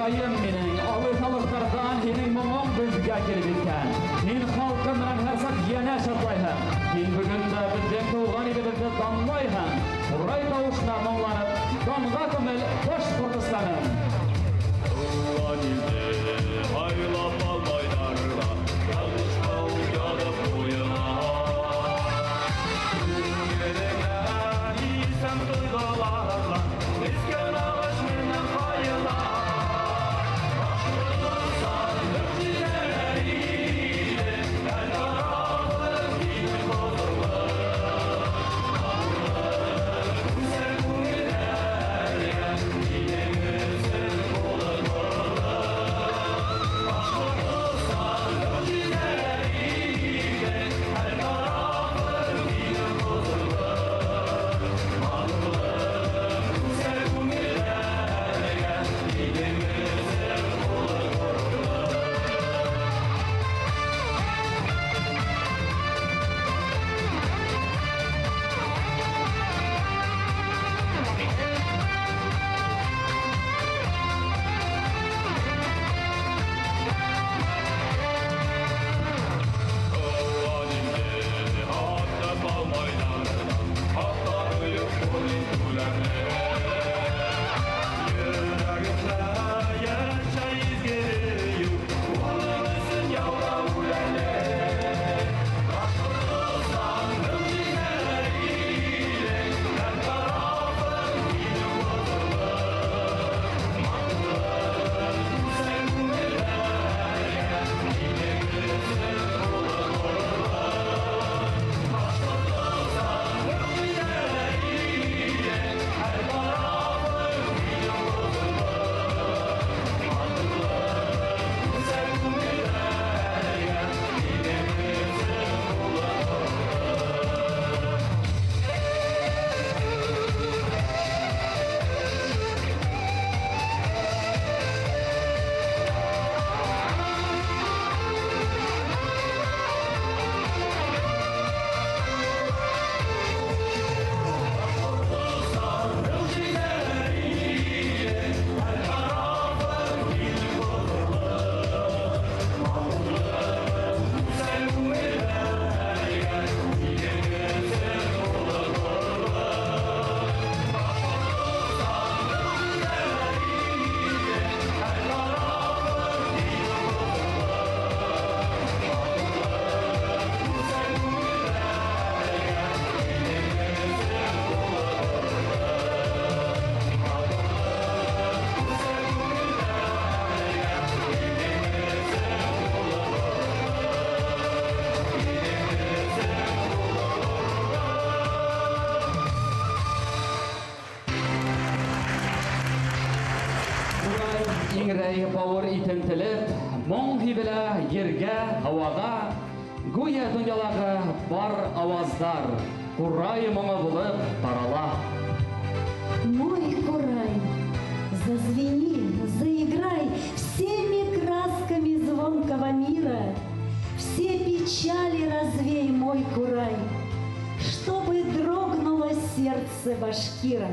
Kurayım minin, alıtalıklardan hinin mumum bizge kelip etken. Hin halkımdan her sak yene şatlayhan. Hin bugün de bizden tuğgan ibidildi damlayhan. Kuray tavuşuna mumlanıp, damga kımıl hoş Kurdislanım. Tuğgan ilde haylap almaylarla, yanlış kal yanıp boyuna. Yerine isem duydalarla, isken ağaç menen hayla. Başvurursan öpçileriyle, el tarafı gibi bozulur. Güzel günlerle, yine olur. Başvurursan öpçileriyle, el tarafı gibi bozulur. Güzel günlerle, yine Ingray power itentilip, mong hibila yerge havaga, guya dünyalaga bar avazlar, Kuray моңы bulып tarala. Мой Курай, зазвени, заиграй всеми красками звонкого мира, все печали развей, мой Курай, чтобы дрогнуло сердце башкира.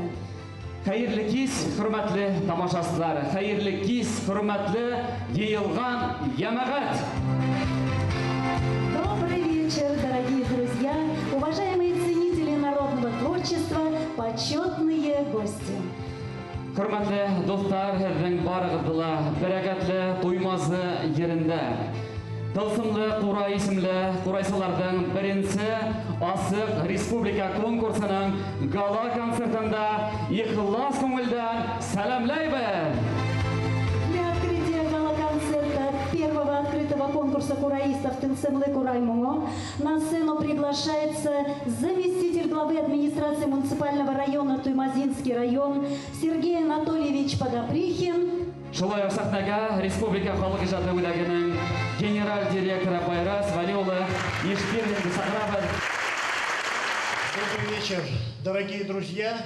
Hayırlı kis, hürmetli tamaşasılar, hayırlı kis, hürmetli yayılgan yamagat. Добрый вечер, дорогие друзья, уважаемые ценители народного творчества, почетные гости. Hürmetli dostlar, herden barıgıdıla, bereketli duymazı yerinde. Tılsımlı Kuray isimli Kuraysalardan birinci Asık Respublika konkursunun gala konsertinde İhlas Көңілден сәлемләйбез. Для открытия гала-концерта первого открытого конкурса кураистов Тылсымлы Курай моңы на сцену приглашается заместитель главы администрации муниципального района Туймазинский район Сергей Анатольевич Подоприхин. Шулай ук сахнага Республика халық ижады бүлегінің генераль директоры Байрас Валиулы Ешкирдинді сахнабыз. Добрый вечер, дорогие друзья!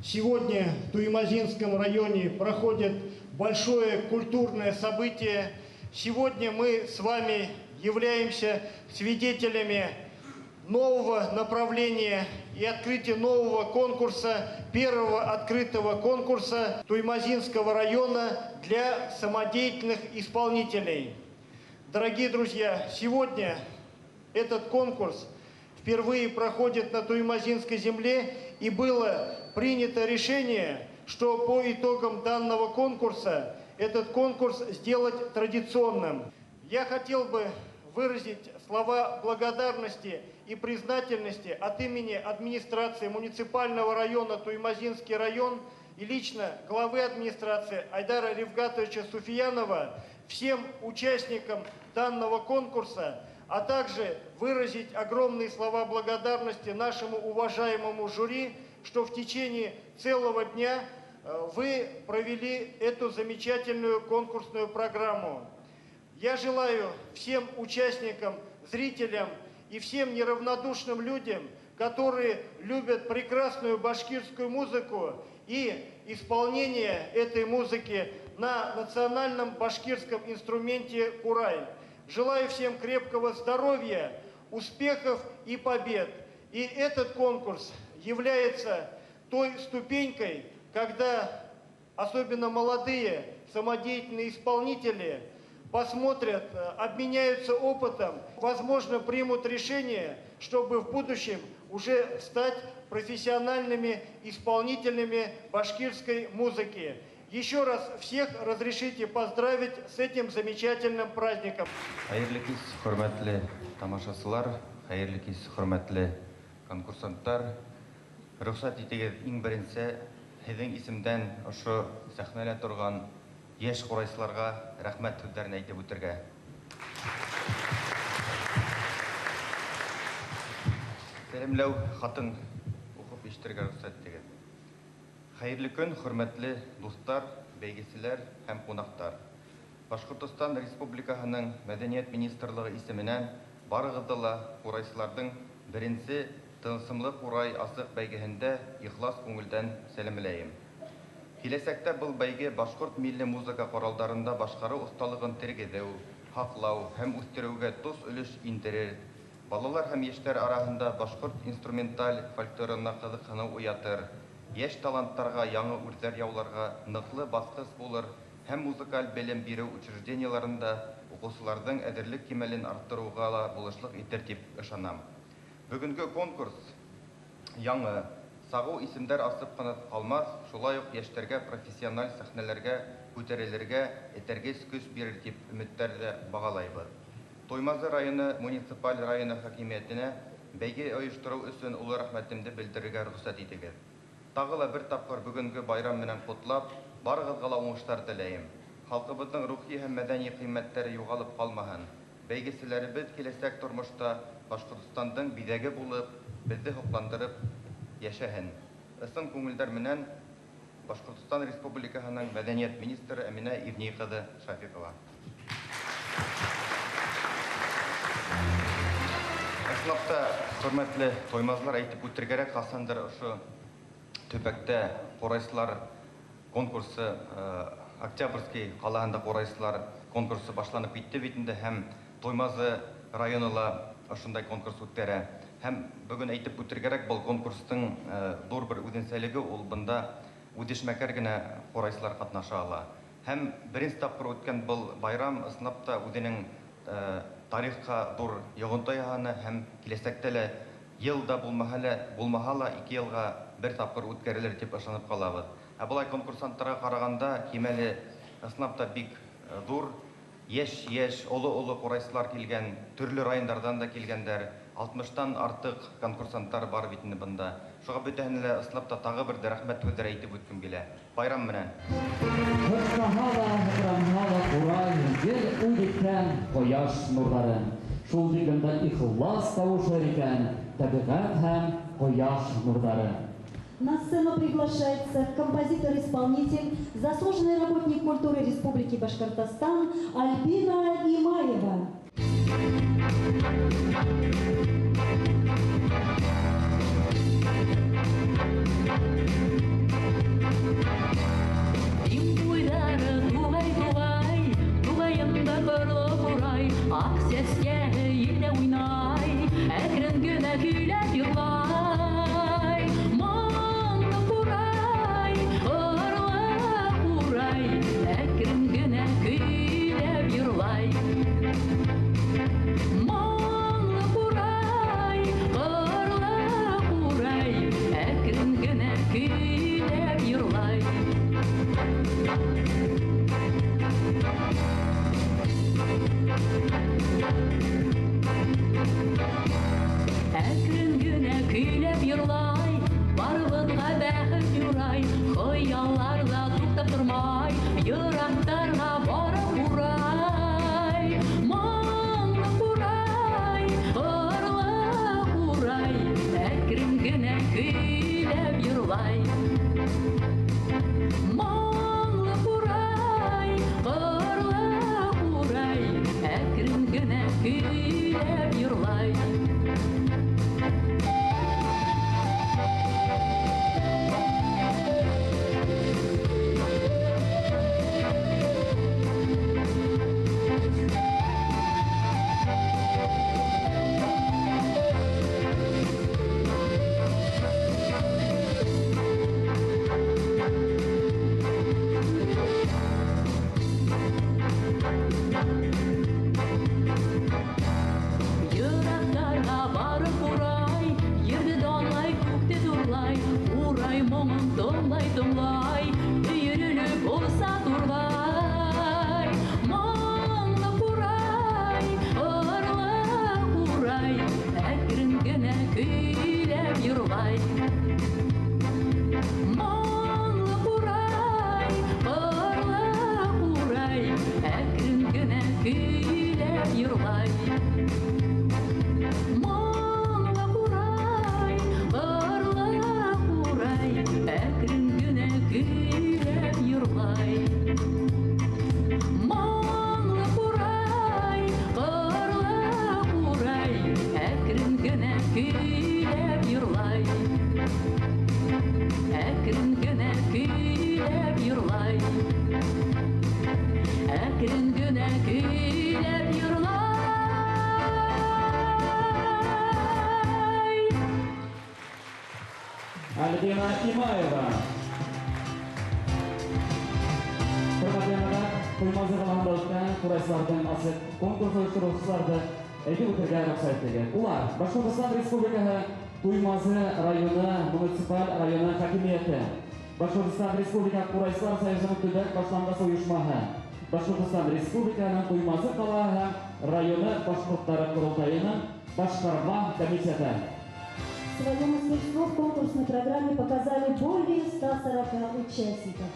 Сегодня в Туймазинском районе проходит большое культурное событие. Сегодня мы с вами являемся свидетелями нового направления и открытие нового конкурса, первого открытого конкурса Туймазинского района для самодеятельных исполнителей. Дорогие друзья, сегодня этот конкурс впервые проходит на Туймазинской земле, и было принято решение, что по итогам данного конкурса этот конкурс сделать традиционным. Я хотел бы выразить слова благодарности и признательности от имени администрации муниципального района Туймазинский район и лично главы администрации Айдара Рифгатовича Суфиянова всем участникам данного конкурса, а также выразить огромные слова благодарности нашему уважаемому жюри, что в течение целого дня вы провели эту замечательную конкурсную программу. Я желаю всем участникам, зрителям и всем неравнодушным людям, которые любят прекрасную башкирскую музыку и исполнение этой музыки на национальном башкирском инструменте курай. Желаю всем крепкого здоровья, успехов и побед. И этот конкурс является той ступенькой, когда особенно молодые самодеятельные исполнители посмотрят, обменяются опытом, возможно, примут решение, чтобы в будущем уже стать профессиональными исполнителями башкирской музыки. Еще раз всех разрешите поздравить с этим замечательным праздником. Хайырлы кич, хөрмәтле тамашачылар, хайырлы кич, хөрмәтле конкурсанттар. Рөхсәт итегез, иң беренче һезнең исемдән ошо сәхнәдә торган яшь курайчыларга рәхмәт сүзләрен әйтеп үтәргә. Сәламләү хатын укып ишетергә рөхсәт итегез. Хайырлы көн, хөрмәтле дуслар, бәйгеселәр һәм кунактар. Башкортстан Республикаһының Мәдәният министрлыгы исеменән барыгызды ла курайчыларның беренче тынсымлы курай асык бәйгеһендә ихлас күңелдән сәламләйем. Киләсәктә был бәйге башкорт милли музыка коралларында башкару осталыгын тергезү, хаклау һәм үстерүгә тус өлеш индерер. Балалар һәм яшьләр арасында башкорт инструменталь фольклорына кызыксыну уятыр. Яшь таланттарга яңа үрзәр яуларга ныклы баскыч булыр һәм музыкаль белем бирү учрежденияларында укучыларның әзерлек кимәлен арттыруга ла булышлык итер дип ышанам. Бүгенге конкурс яңа, сагу исемдәр асып кына калмас, шулай ук яшьләргә профессиональ сәхнәләргә күтәрелергә этәргез көч бирер дип өметләрдә багалайбыз. Туймазы районы муниципаль районы хакимиятенә бәйге оештыру өчен улы рәхмәтемне белдерергә рөхсәт итегез. Тагы ла бер тапкыр бүгенге байрам менән котлап, барыгызга ла уңышлар теләйм. Халкыбызның рухи һәм мәдәни кыйммәтләре югалып калмаһын. Бәйгеселәребез киләсәк тормышта Башкортстандың бидәге булып, безне хокландырып яшәһен. Ысын күңелдәр менән Башкортстан Республикаһының Мәдәният министры Әминә Ивни кызы Шафикова. Әслапта, хөрмәтле тоймазлар, әйтеп үтергәрәк, касандыр ошо төбәктә курайчылар конкурсы, Октябрьский калаһында курайчылар конкурсы башланып китте бит инде, һәм Туймазы районында ошондай конкурс үткәрә. Һәм бүген әйтеп үтергәрәк, был конкурстың зур бер үзенчәлеге, ул бында үдешмәкәр генә курайчылар катнаша ала. Һәм беренче тапкыр үткән был байрам ысынлапта үзенең тарихка зур йогынты яһаны һәм киләсәктә лә елда булмаһа ла 2 елга бер тапкыр үткәрелер дип ышанып калабыз. Ә булай конкурсанттарга караганда кимәле ысынлапта бик зур, яшь, олы курайчылар килгән, төрле районнардан да килгәннәр, 60-тан артык конкурсанттар бар бит инде бында. Шуңа бөтәһенә лә ысынлапта тагы бер рәхмәт сүзләре әйтеп үткәм килә. Байрам менән. Хыскаһала курай, гел үдикән кояш нурлары. Шул дигәндә ихлас тавышлар икән, табигать һәм кояш нурлары. На сцену приглашается композитор-исполнитель, заслуженный работник культуры Республики Башкортостан Альбина Имаева. Ак сәскә илдә уйнай, әкрен генә Жырақтарға барып урай, маңлы урай, ұрлы урай, әкрін генә көйләп йырлай. Маңлы урай, ұрлы урай, әкрін генә көйләп йырлай. Йырақтарға барып урай, ерді данлай, көкте дурлай, урай моңын томлай, үйірілі болса дурлай. Маңлы урай, ұрлы урай, әкрін генә көйләп йырлай. Маңлы урай, ұрлы урай, әкрін генә көйләп йырлай. Маңлы урай, ұрлы урай, әкрін генә көйләп йырлай. Маңлы урай, ұрлы урай, әкрін генә көйләп йырлай. Әкрін генә көйләп йырлай. Әкрін генә көйләп йырлай. Альбина Имаева. Hürmetli yanılar, Туймазы қаламында өткен құрайсылардың асет конкурс ұйыштырушыларды әйтіп өтірге рұқсаттығы. Улар, Башқұртстан Республикасы Туймазы районы муниципаль районы хакимияты, Башқұртстан Республика Құрайсылар Союзының төбәк башлангысы ұйышмаһы, Башқұртстан Республиканың Туймазы қалаһы районы башқұрттары құрылтайының башқарма комитеті. Свое мастерство в конкурсной программе показали более 140 участников.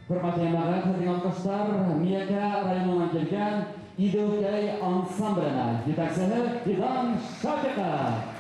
Hürmetli yanılar, hürmetli alkışlar, Miyaka rayonundan kelgan İdökey ansambline yetakçisi Fidan Şakirov.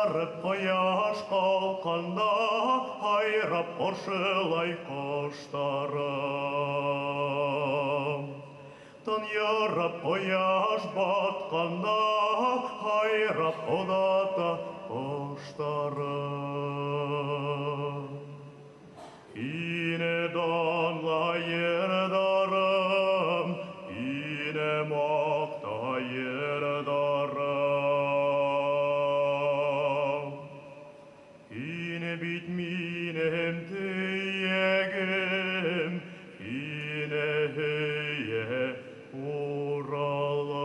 барып кояш калканда, айрап коршылай коштарым. Тан ярап кояш батканда, айрап одата коштарым. Ине данла ердарым, ине макта ердарым. Ине бит минем тейегим, ине хeye уралым.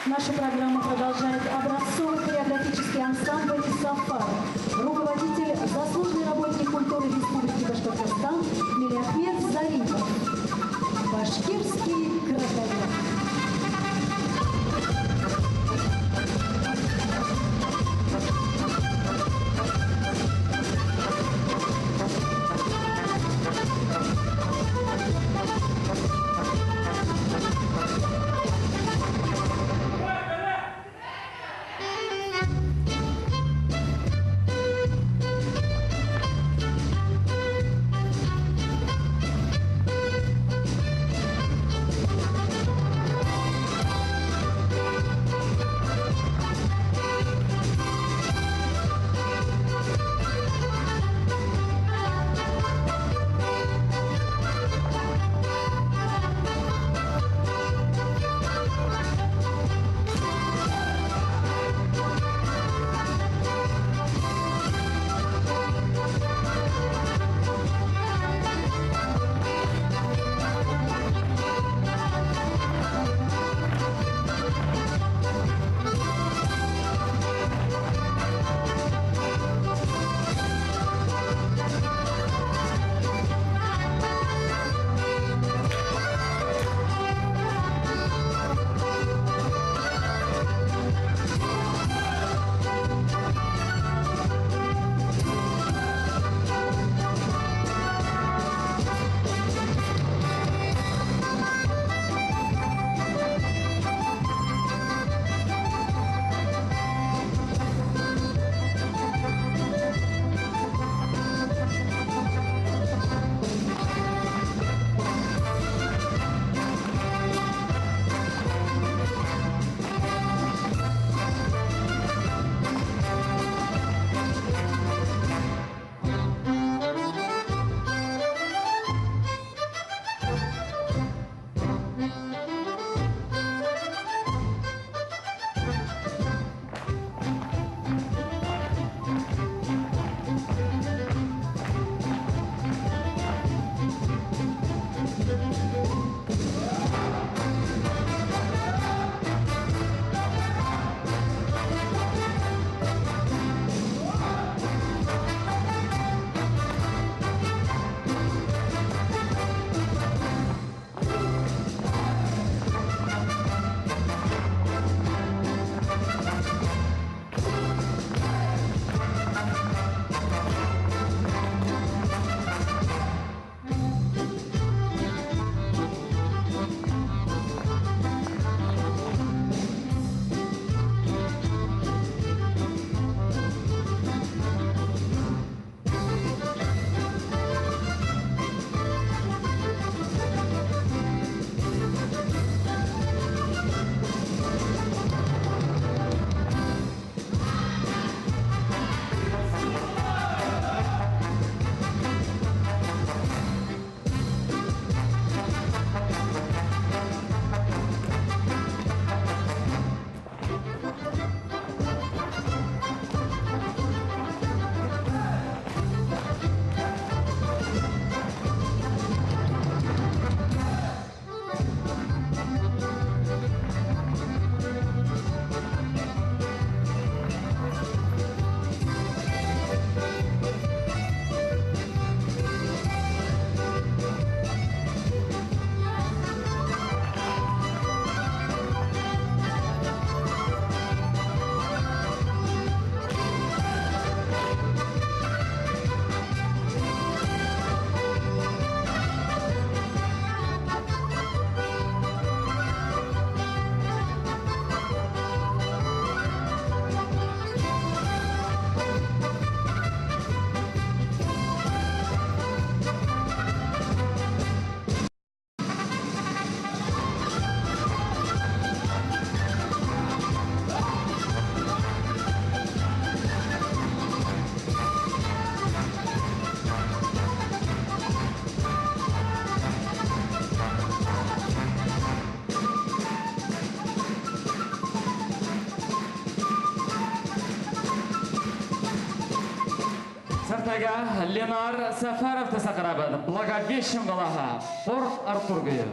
Нашу программу продолжает образцовый хореографический ансамбль «Сафар». Руководитель, заслуженный работник культуры Республики Башкортостан Мелиахмед Зарипов. Башкирский крокодил. Ертеге Ленар Сафаров тесақырабын. Благовещен қалаға. Порт Артур күйі.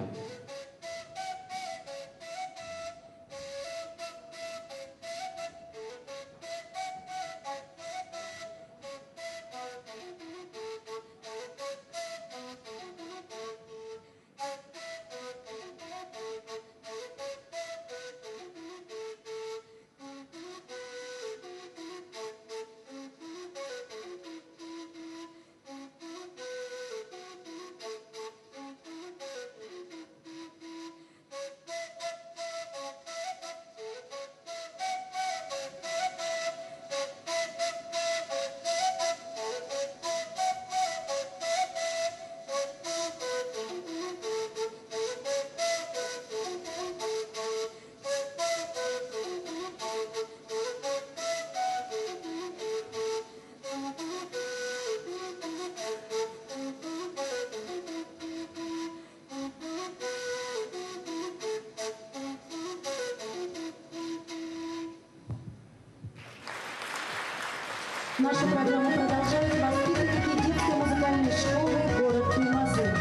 Наша программа продолжает воспитанники детской музыкальной школы город Туймазы.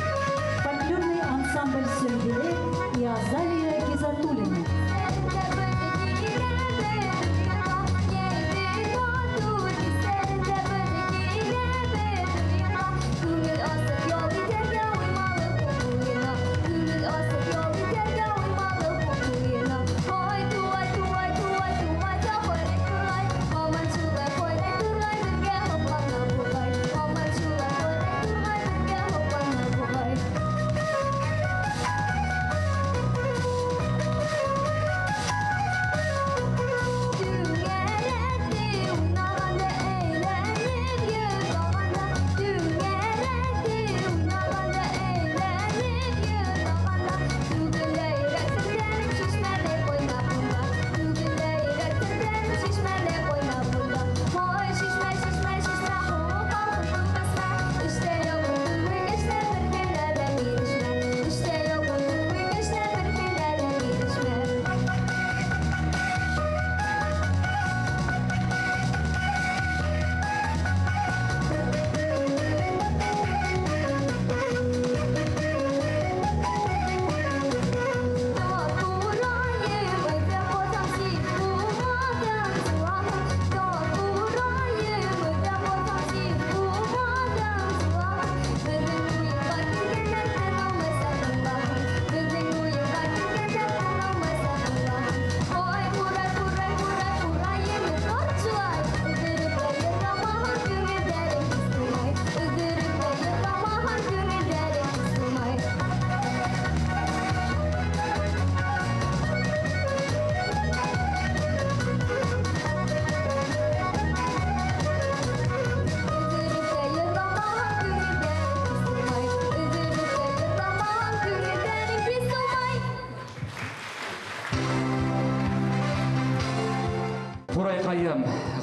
Фольклорный ансамбль «Сюмбеле» и Азалия Гизатуллина.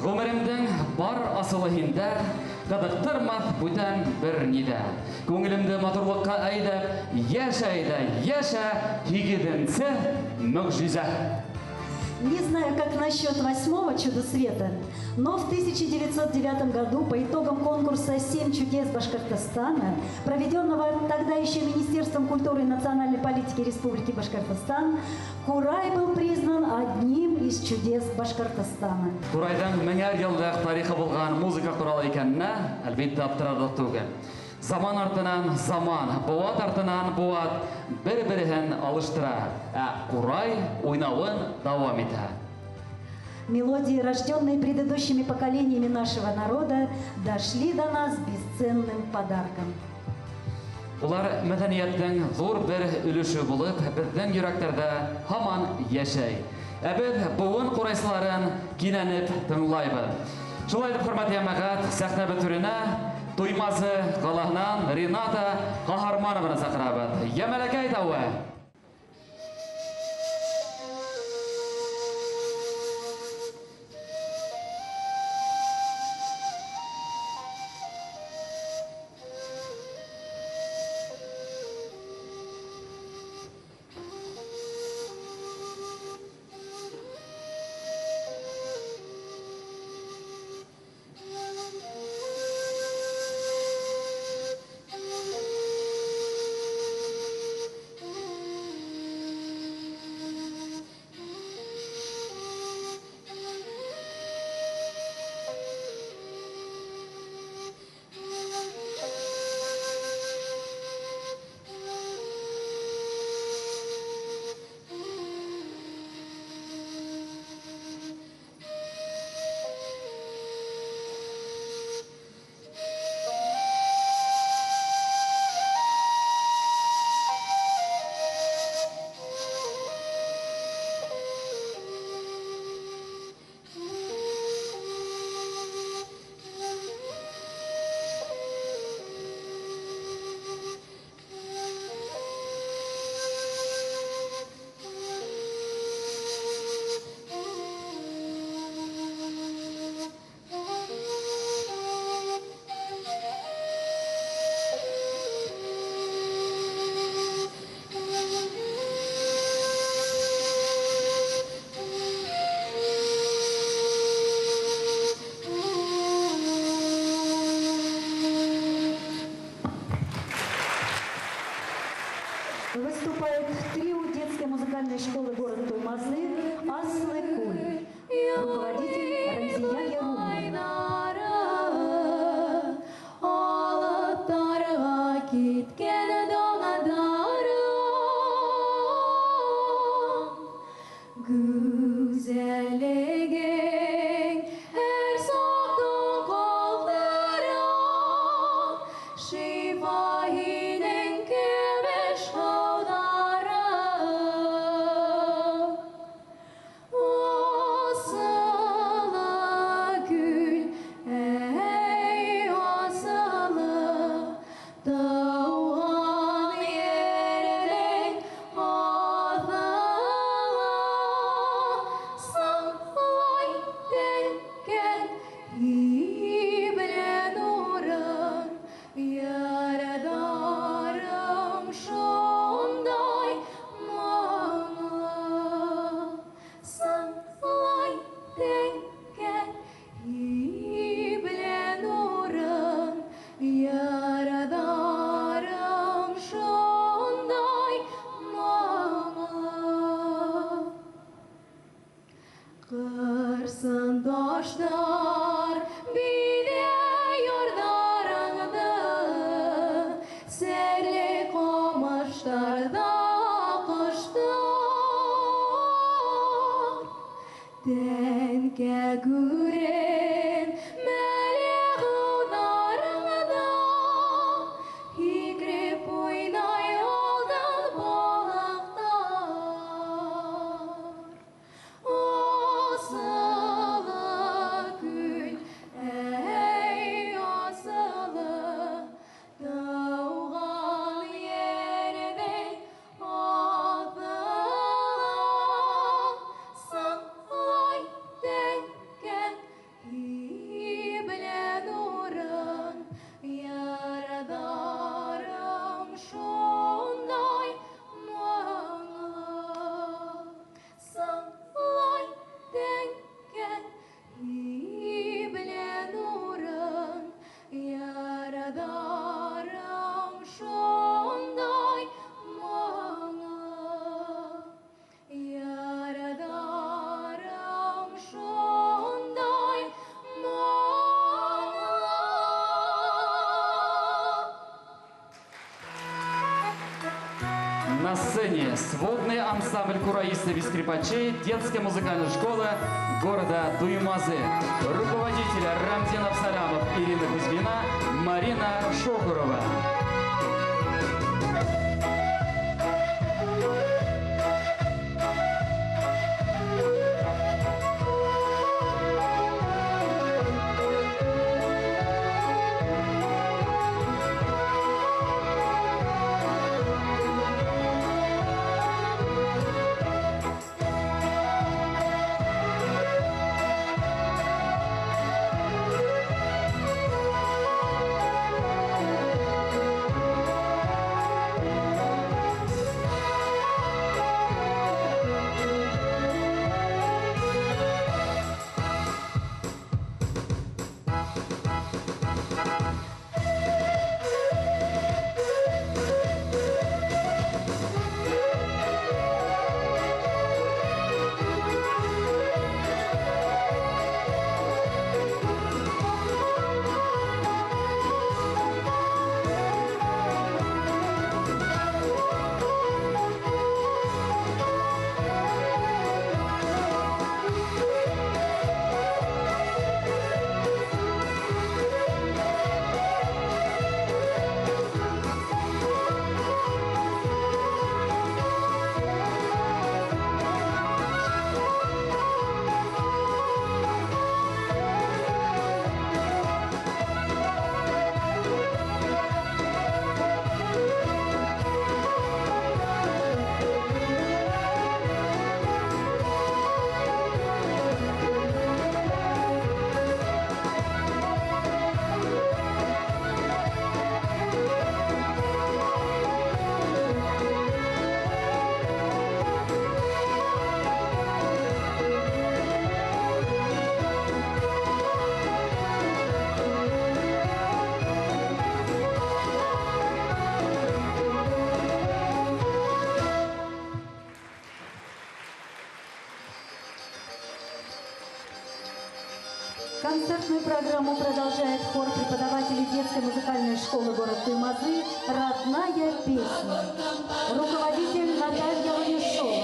Гомеремдең бар асылы һиндә, кадыктырмас бүтән бер нидә. Күңелемдә матурлыкка әйдәп, яшә, һигеденсе мөгъҗиза. Не знаю, как насчет 8-го чуда света, но в 1909 году по итогам конкурса «7 чудес Башкортостана», проведенного тогда еще Министерством культуры и национальной политики Республики Башкортостан, Курай был признан одним из чудес Башкортостана. Курайдан меңәр еллык тарихы булган музыка туралы икәнне, әлбәттә, аптырарлык түгел. Zaman артынан zaman, буат артынан буат бер-берен алыштыра, Курай уйнавын дәвам итә. Мелодии, рожденные предыдущими поколениями нашего народа, дошли до нас бесценным подарком. Улар мәдәнияттің зур бер өлеше булып, безнең йөрәкләрдә һаман яшәй. Без буын курайсыларын кинәнеп тыңлайбыз. Шулай дип, хөрмәтле җәмәгать, сәхнә бөтүренә Туймазы қалаһынан Рената Каһарманованы сакырабыз. Ямәләкәй тауы. Выступает трио детской музыкальной школы города Туймазы «Аслы Куль». Руководитель Рамзия Яруллина. Güzelliğin her soktuğun kollara, şifahinin kümeş kollara. Asılı gül, ey asılı, doğan yerden atla. Sanlay denken iblen uğrar, yaradarım şunday mağla. Sanlay denken iblen uğrar, yaradarım şunday mağla. Kırsındaşlar bile yordarındı, serli komaşlarda kışlar. Denke güren melek udarındı, higrip oynay oldan balaklar. Asılı gül, ey asılı, doğan yerden atla. Sanlay denken iblen uğran, yaradarım şunday mağla. Sanlay denken iblen uğran, yaradarım şunday mağla. Yaradarım şunday mağla. На сцене сводный ансамбль кураистов и скрипачей детской музыкальной школы города Туймазы. Руководители Рамзин Абсалямов, Ирина Кузьмина, Марина Шохурова. Sanlay Концертную программу продолжает хор преподавателей детской музыкальной школы города Туймазы «Родная песня». Руководитель Наталья Ланишова.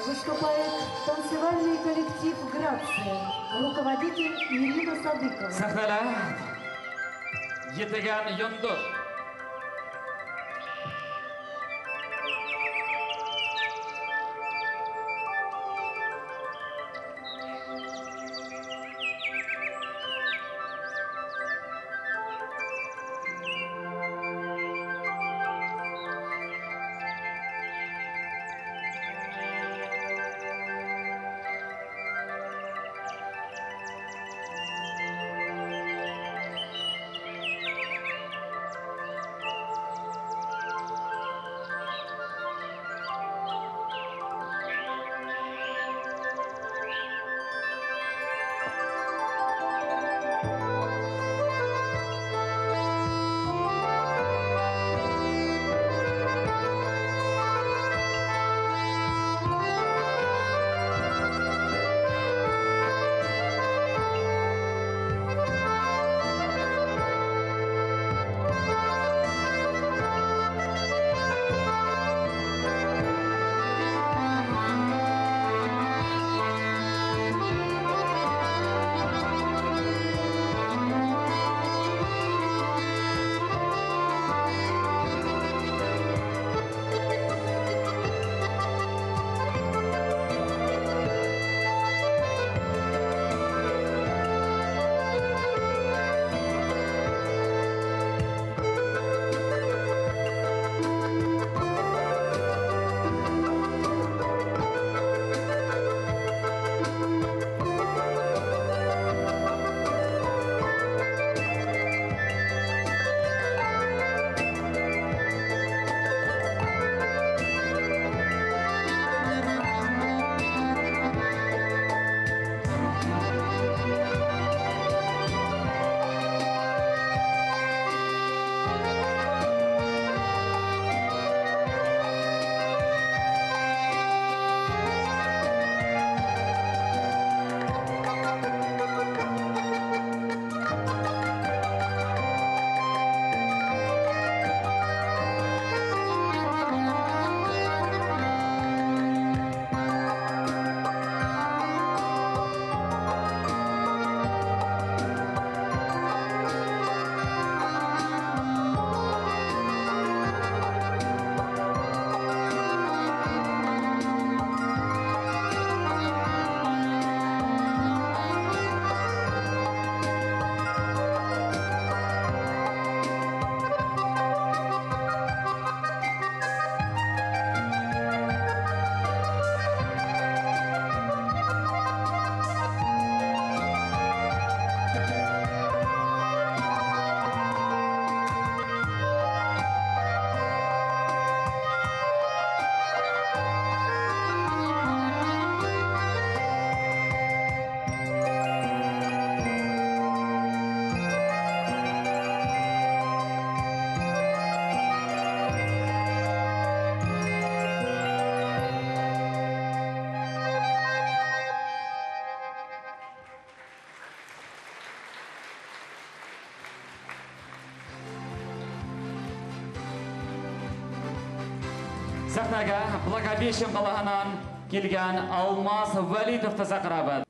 Выступает танцевальный коллектив «Грация», руководитель Ирина Садыкова. Сахнада Етеган Йондор. сәхнәгә Благовещен қалағынан келген Алмаз Валитовты шақырамыз.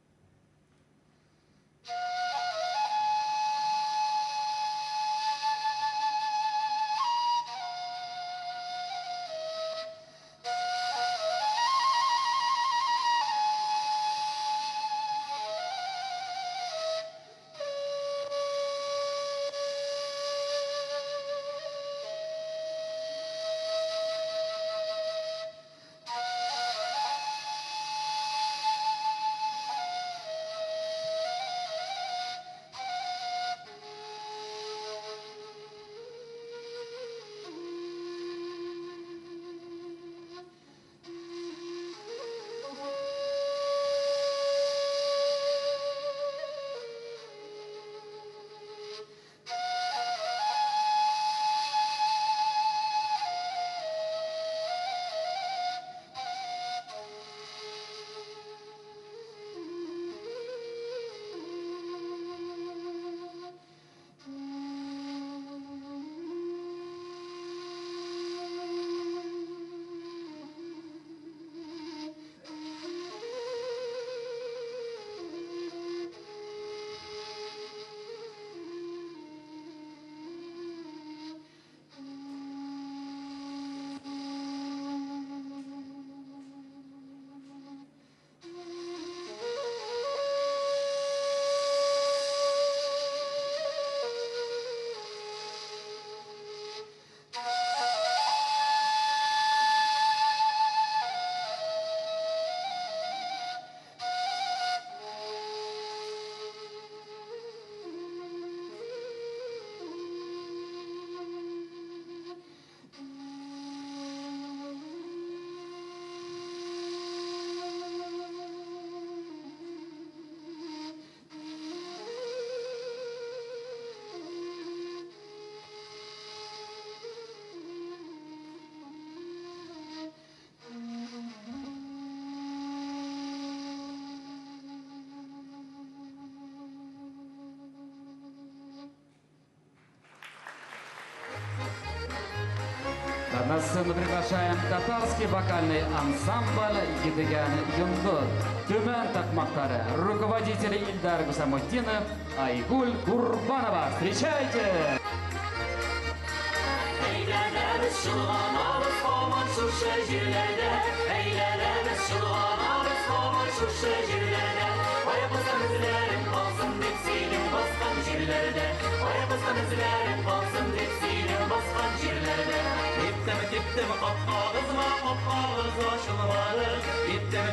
На сцену приглашаем татарский вокальный ансамбль «Едыган Юнгут». Түмен такмактары, руководители Ильдар Гусамуддинов, Айгуль Курбанова. Встречайте! Teptem qapqağızma qapqağız açılmadı.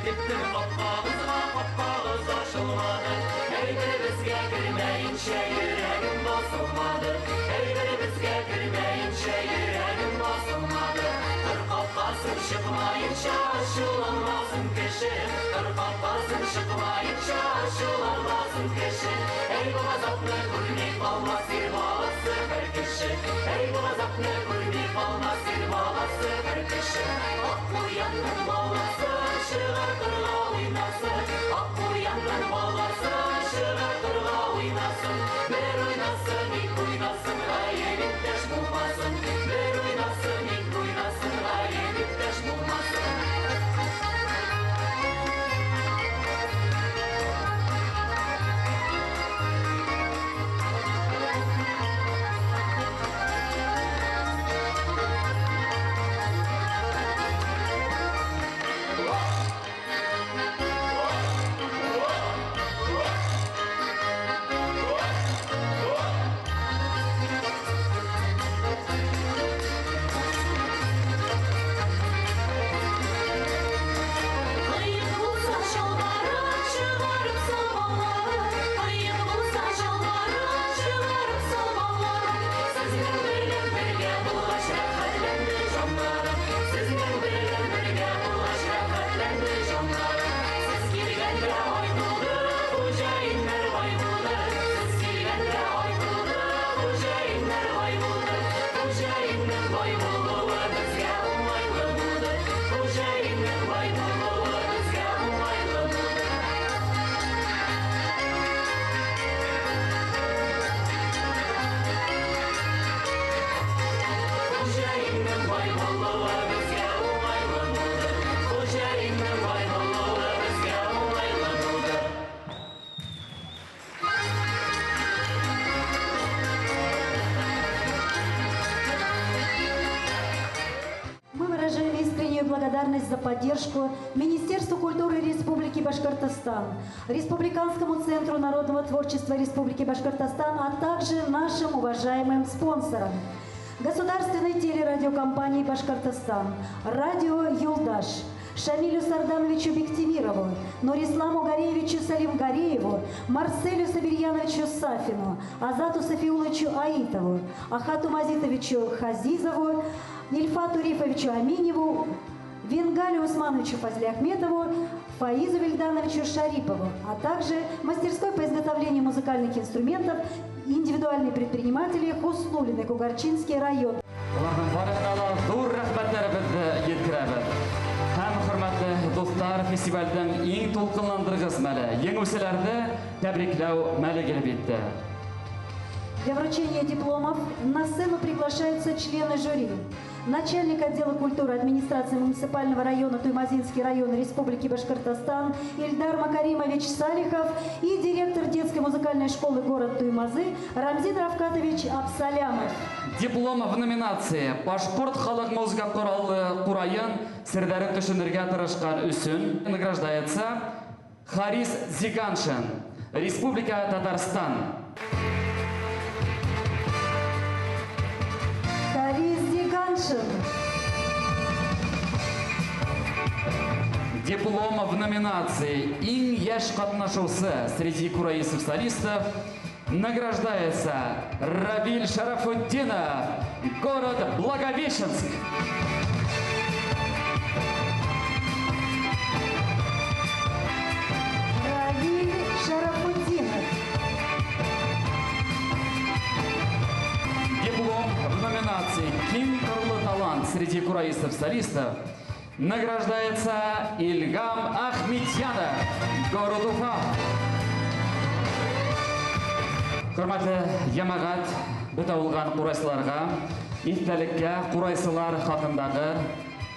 Teptem qapqağızma qapqağız açılmadı. Hey birimizge girmeyince yüreğim basılmadı. Hey birimizge girmeyince yüreğim basılmadı. Kırkapkasın çıkmayınca aşılanmasın kişi. Kırkapkasın çıkmayınca aşılanmasın kişi. Hey bu gazaplı gülmek olmaz irvalası her kişi. Hey bu gazaplı gülmek olmaz irvalası her kişi. Aklı yanın balası çıra kırla oynasın. Aklı yanın balası çıra kırla oynasın. Bir oynasın ilk oynasın ayelip deş bulmasın. Bir oynasın ilk oynasın ayelip deş bulmasın. благодарность за поддержку Министерству культуры Республики Башкортостан, Республиканскому центру народного творчества Республики Башкортостан, а также нашим уважаемым спонсорам. Государственной телерадиокомпании «Башкортостан», радио «Юлдаш», Шамилю Сардановичу Бектимирову, Нурисламу Гареевичу Салимгарееву, Марселю Сабирьяновичу Сафину, Азату Софиуловичу Аитову, Ахату Мазитовичу Хазизову, Ильфату Рифовичу Аминеву, Венгалю Усмановичу Фазлиахметову, Фаизу Вильдановичу Шарипову, а также мастерской по изготовлению музыкальных инструментов индивидуальные предприниматели Хуснулин и Кугарчинский район. Dostlar, festivalden en толқынландырғыз мәлі, еңгімселерді тәбрикләу мәлі келіп етті. Для вручения дипломов на сцену приглашаются члены жюри. Начальник отдела культуры администрации муниципального района Туймазинский район Республики Башкортостан Ильдар Макаримович Салихов и директор детской музыкальной школы город Туймазы Рамзин Равкатович Абсалямов. Диплом в номинации «Пашпорт халық музыка құралы құрайын» сірдәрі түшіндірге тырышқан үсін награждается Харис Зиганшин, Республика Татарстан. Харис Зиганшин. Диплом в номинации «Ин яш катнашусы» среди кураисов-солистов награждается Равиль Шарафуддинов, город Благовещенск. Равиль Шарафуддинов. Диплом в номинации «Ким Карлы талант» среди кураистов-солистов награждается Ильгам Ахметьянов, город Уфа. Hürmetli Yamagat, bütä olgan qurayсыларга, иҫтәлеккә qurayсылар хакындагы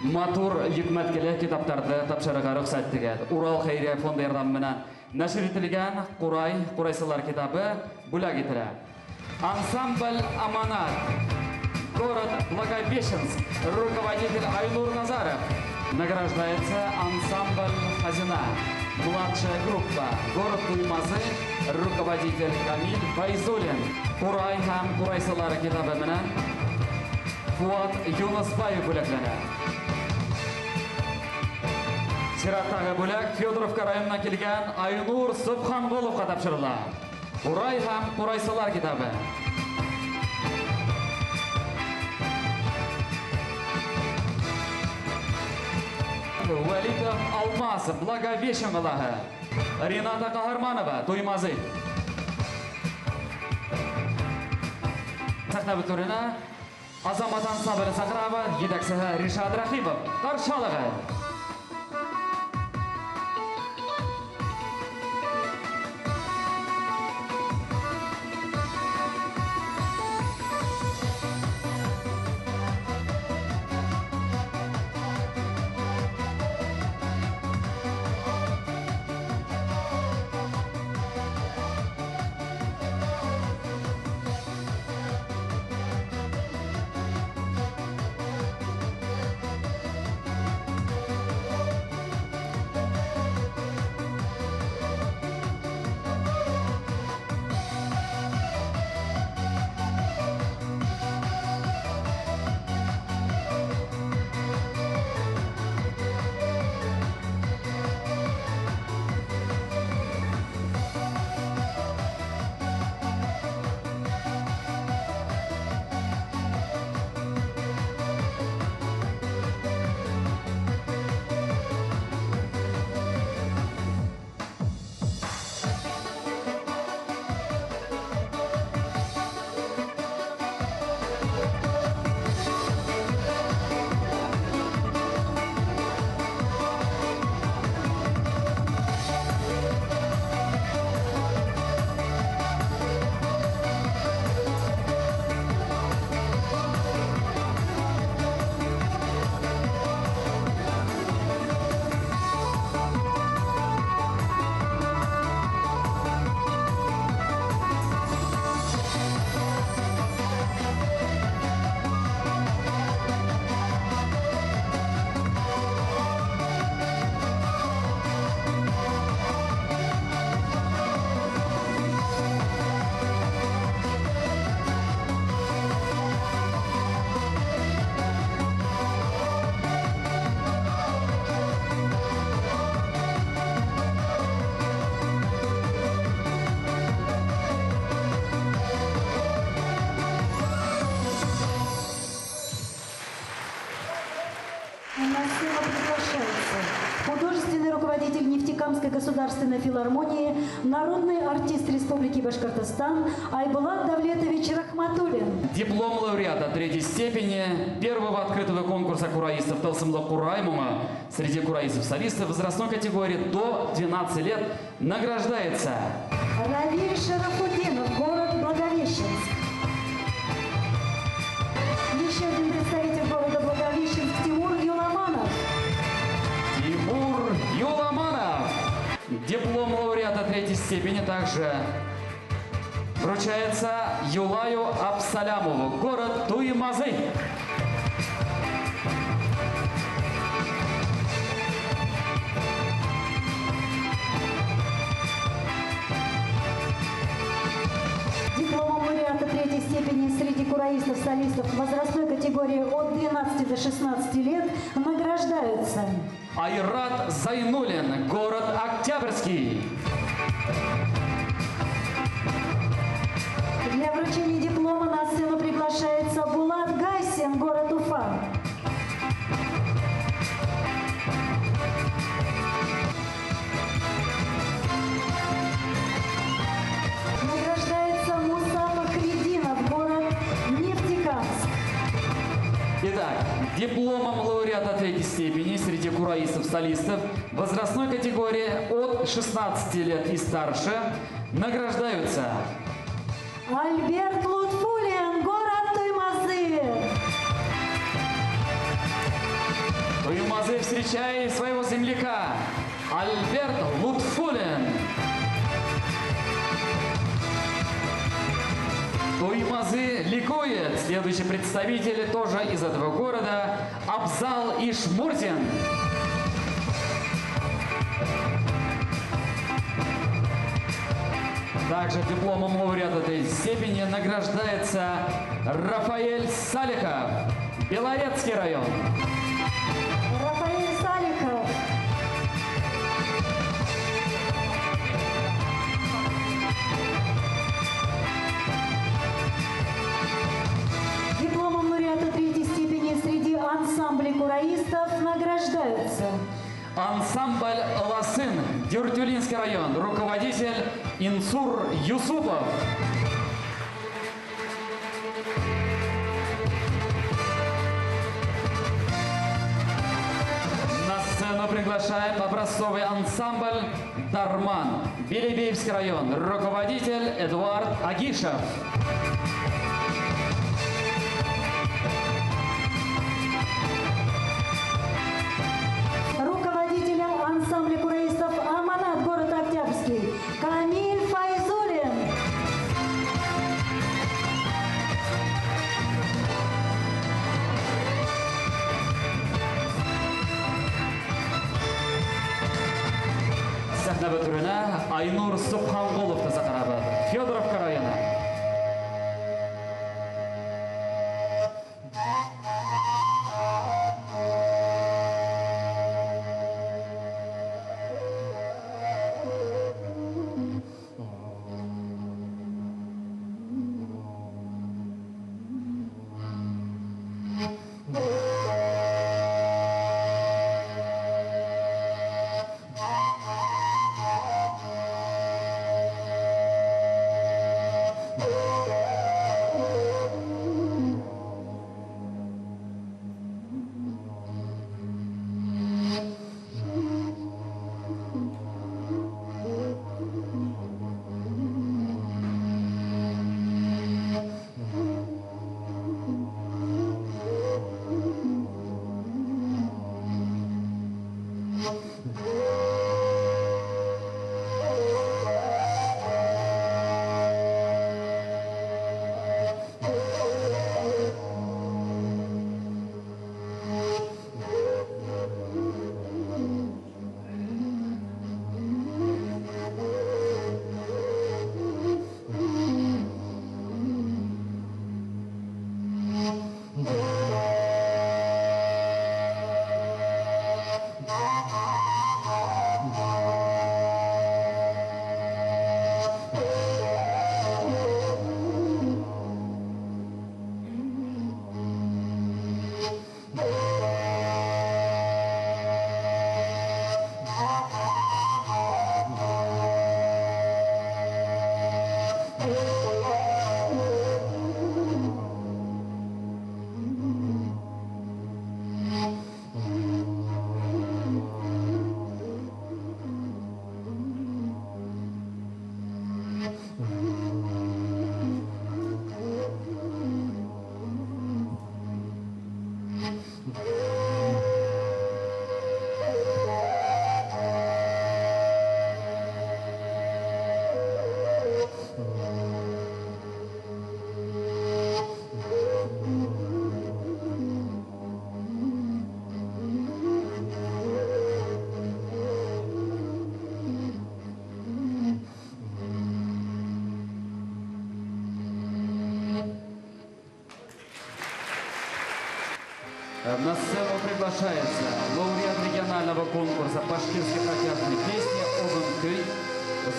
матур йөкмәткеле китаптарды тапшырырга рөхсәт итегез. Урал хәйрия фонды ярдәме менән нәшр ителгән Qurayсылар китабы бүләк ителә. Ансамбль Аманат, город Благовещенск, руководитель Айнур Назаров. Награждается ансамбль Хазина, младшая группа, город Туймазы, руководитель Камиль Файзулин. Qurай һәм Qurayсылар китабы менән Фуат Юнусбаев бүләкләнә. Чираттагы бүләк Федоровка районына килгән Айнур Субханғоловка тапшырыла. Qurай һәм Qurayсылар китабы. Валитов Алмаз, Благовещен қаласы. Рената Қаһарманова, Туймазы. Сахна бітурына Азамат ансамблі сақырабы, едәксігі Ришад Рахимов, қаршалығы. руководитель Нефтекамской государственной филармонии, народный артист Республики Башкортостан Айбулат Давлетович Рахматуллин. Диплом лауреата третьей степени первого открытого конкурса кураистов Тылсымлы Кураймума среди кураистов-солистов возрастной категории до 12 лет награждается Равиль Шарафудинов, город Благовещенск. Еще один представитель города Благовещенск Тимур Юламанов. Тимур Юламанов. Диплом лауреата третьей степени также вручается Юлаю Абсалямову, город Туймазы. Дипломом лауреата третьей степени среди кураистов-солистов возрастной категории от 12 до 16 лет награждаются Айрат Зайнулин, город Октябрьский. Для вручения диплома на сцену приглашается Булат Гайсин, город Уфа. Награждается Муса Фахридинов, город Нефтекамск. Итак, дипломом лауреата третьей степени среди кураистов-солистов возрастной категории от 16 лет и старше награждаются Альберт Лутфулин, город Туймазы. Туймазы встречает своего земляка Альберт Лутфулин. Туймазы ликует. Следующий представитель тоже из этого города Абзал Ишмуртин. Также дипломом лауреата третьей степени награждается Рафаэль Салихов, Белорецкий район. Рафаэль Салихов. Дипломом лауреата третьей степени среди ансамблей кураистов награждаются Ансамбль «Ласын», Дюртюлинский район, руководитель Инсур Юсупов. На сцену приглашаем образцовый ансамбль «Дарман», Белебеевский район, руководитель Эдуард Агишев. руководителя ансамбля кураистов «Аманат», город Октябрьский, Камиль Файзулин. Сахна бітіріне Айнур Субханқұловты сақырабы, Федоровка районы. на сцену приглашается лауреат регионального конкурса башкирской протяжной песни «Огон Кый»,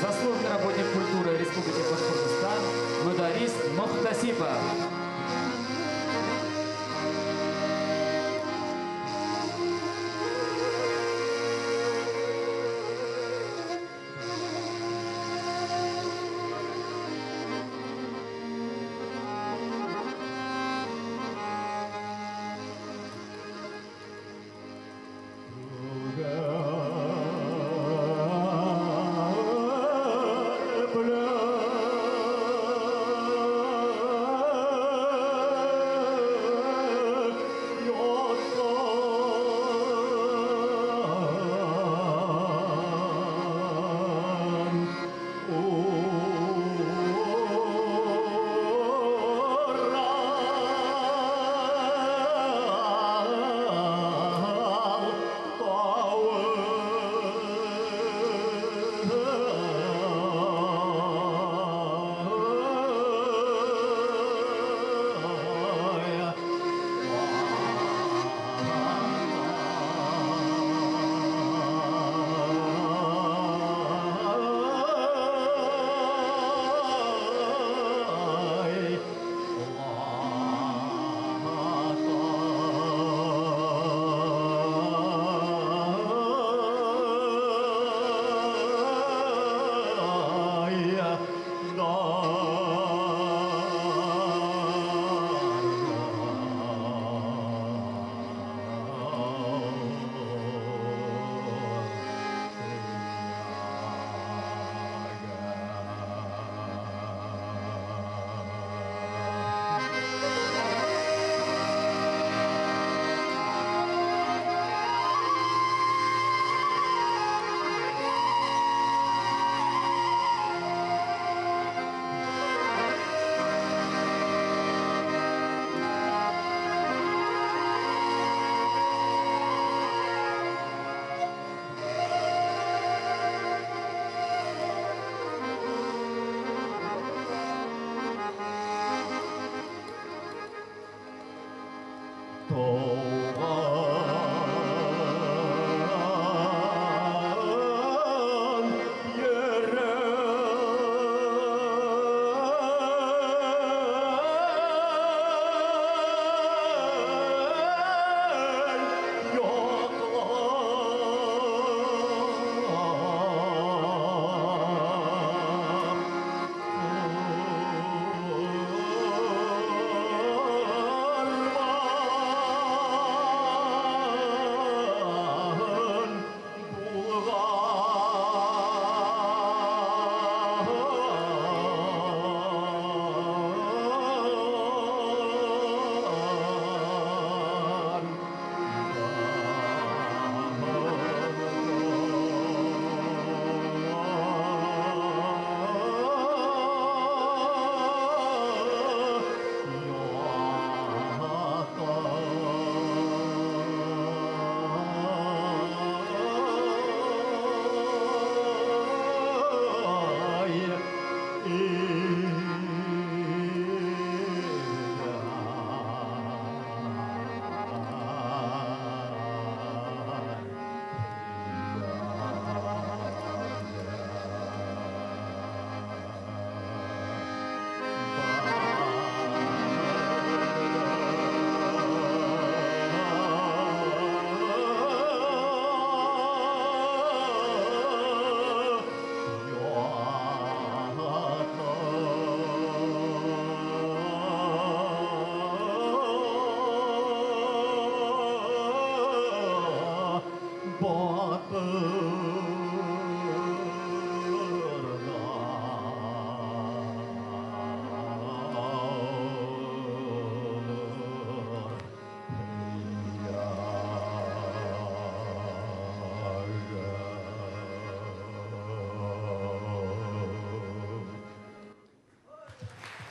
заслуженный работник культуры Республики Башкортостан Мударис Мухтасипов.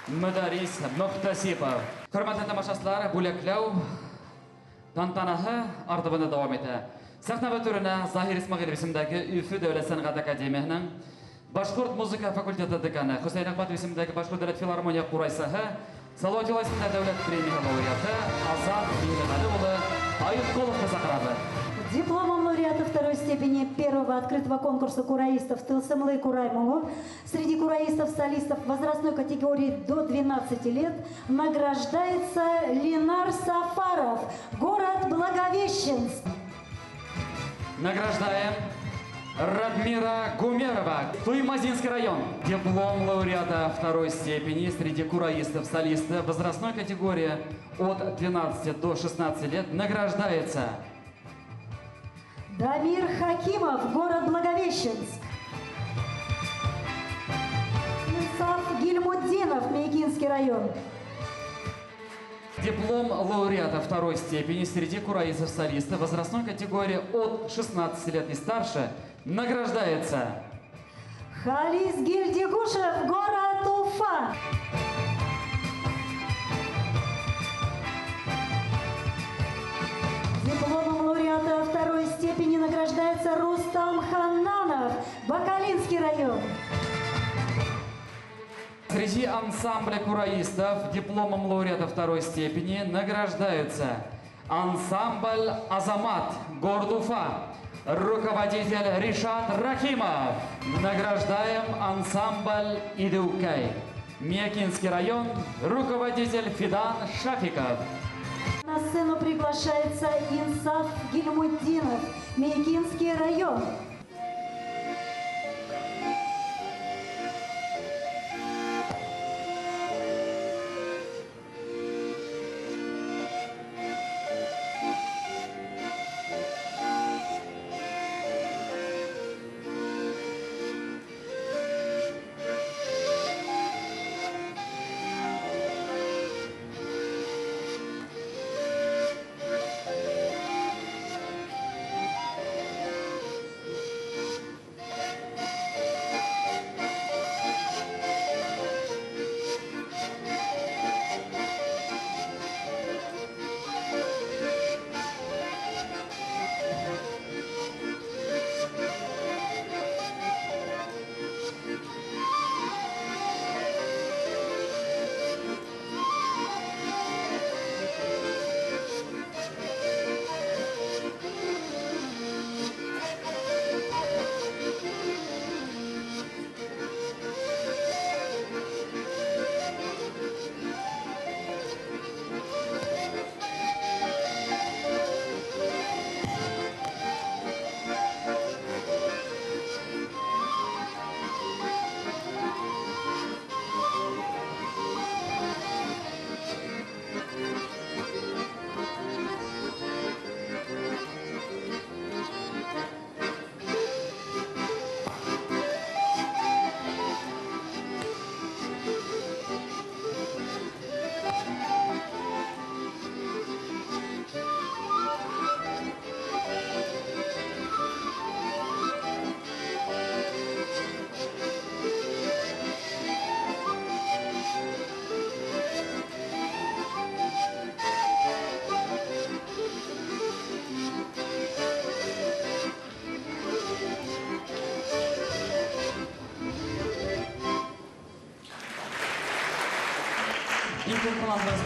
Мударис Мухтасипов. Hürmetli тамашачылар, бүләкләү тантанаһы артыбында дәвам итә. Сәхнә түренә Заһир Исмәгыйлев исемендәге Өфе дәүләт сәнгать академиясының Башкорт музыка факультеты деканы Хөсәйн Әхмәтов исемендәге Башкорт дәүләт филармония курайсаһы, Салават Юлайсында дәүләт премия лауреаты Азат Миңнеханов улы Айыпкуловты сақырады. Дипломом лауреата второй степени первого открытого конкурса кураистов «Тылсымлы Курай Муңу» среди кураистов-солистов возрастной категории до 12 лет награждается Ленар Сафаров, город Благовещенск. Награждаем Радмира Гумерова, Туймазинский район. Диплом лауреата второй степени среди кураистов-солистов возрастной категории от 12 до 16 лет награждается Дамир Хакимов, город Благовещенск. Инсаф Гильмуддинов, Мейкинский район. Диплом лауреата второй степени среди кураистов-солистов возрастной категории от 16 лет и старше награждается Халис Гильдигушев, город Уфа. Дипломом лауреата второй степени награждается Рустам Ханнанов, Бакалинский район. Среди ансамбля кураистов дипломом лауреата второй степени награждаются ансамбль «Азамат», город Уфа, руководитель Ришат Рахимов. Награждаем ансамбль «Идеукай», Мекинский район, руководитель Фидан Шафиков. На сцену приглашается Инсаф Гильмуддинов, Мейкинский район.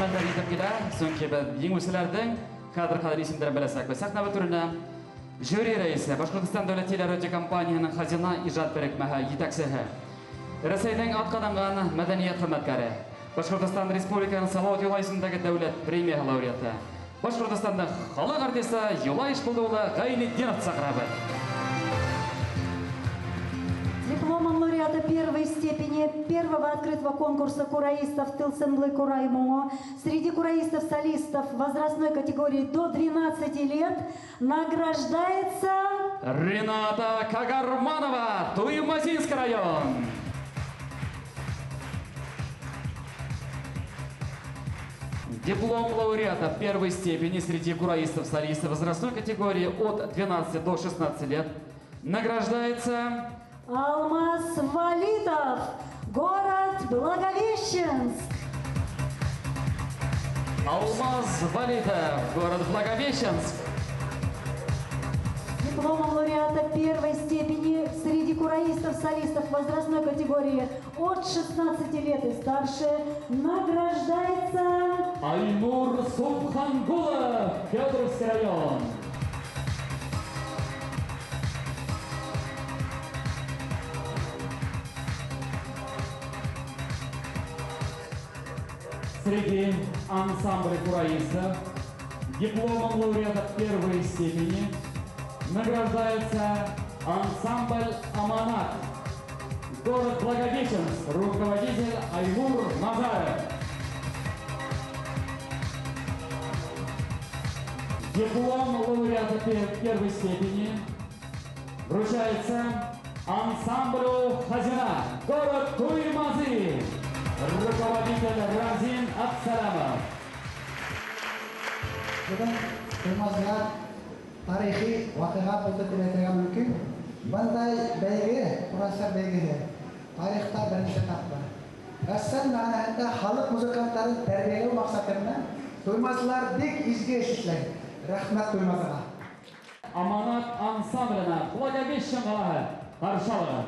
Hizmetler yetip keler, so'nggi yengilchilarning qadr isimlarini bilasak va sahna turida jüri raisi Boshqirdiston davlat teleradiokompaniyaning xazina ijod birikmasi yetakchisi, Rossiyaning otqadangan madaniyat xizmatkori, Boshqirdiston Respublikasining Salot yo'laysindagi davlat premiya laureati, Boshqirdistonda xalq artisti Yo'lay Ishquldo'g'li G'ayniddinov chaqiradi. Дипломом лауреата первой степени первого открытого конкурса кураистов «Тылсымлы Курай Муңу» среди кураистов-солистов возрастной категории до 12 лет награждается Рената Кагарманова, Туймазинский район. Диплом лауреата первой степени среди кураистов-солистов возрастной категории от 12 до 16 лет награждается Алмаз Валитов, город Благовещенск. Алмаз Валитов, город Благовещенск. Дипломом лауреата первой степени среди кураистов солистов возрастной категории от 16 лет и старше награждается Аймур Субхангулов, Федоровский район. Среди ансамбля кураистов дипломом лауреата первой степени награждается ансамбль «Аманат», город Благовещенск, руководитель Аймур Назаров. Диплом лауреата первой степени вручается ансамблю «Хазина», город Туймазы, руководитель Разин Абсаламов. Bugun Tuymazlar tarixiy voqea bo'ldi deb aytgan mumkin. Bunday belgi Qur'onlar belgisi. Tarixda birinchi etapda. Rassan ma'noda xalq muzikantlarini tarbiyalash maqsadida Tuymazlardek izgi ishlaydi. Rahmat Tuymazlar. Amanat ansamblına Благовещен қаласы қаршылығы.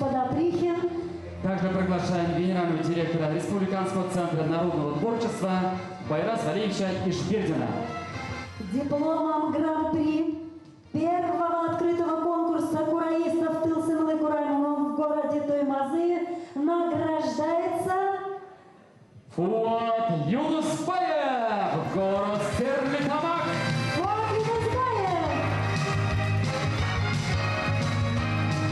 господа Прихин. Также приглашаем генерального директора Республиканского центра народного творчества Байрас Валиевича Ишбердина. Дипломом Гран-при первого открытого конкурса кураистов Тылсымлы Кураймова в городе Туймазы награждается Фуат Юнусбаев, город Стерлитамак. Фуат Юнусбаев.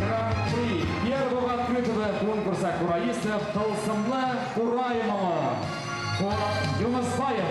Гран-при первого открытого конкурса кураистов Тылсымлы Кураймова Фуат Юнусбаев.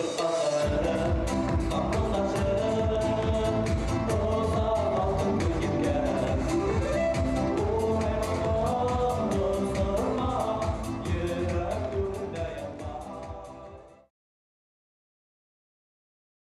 Yılmaz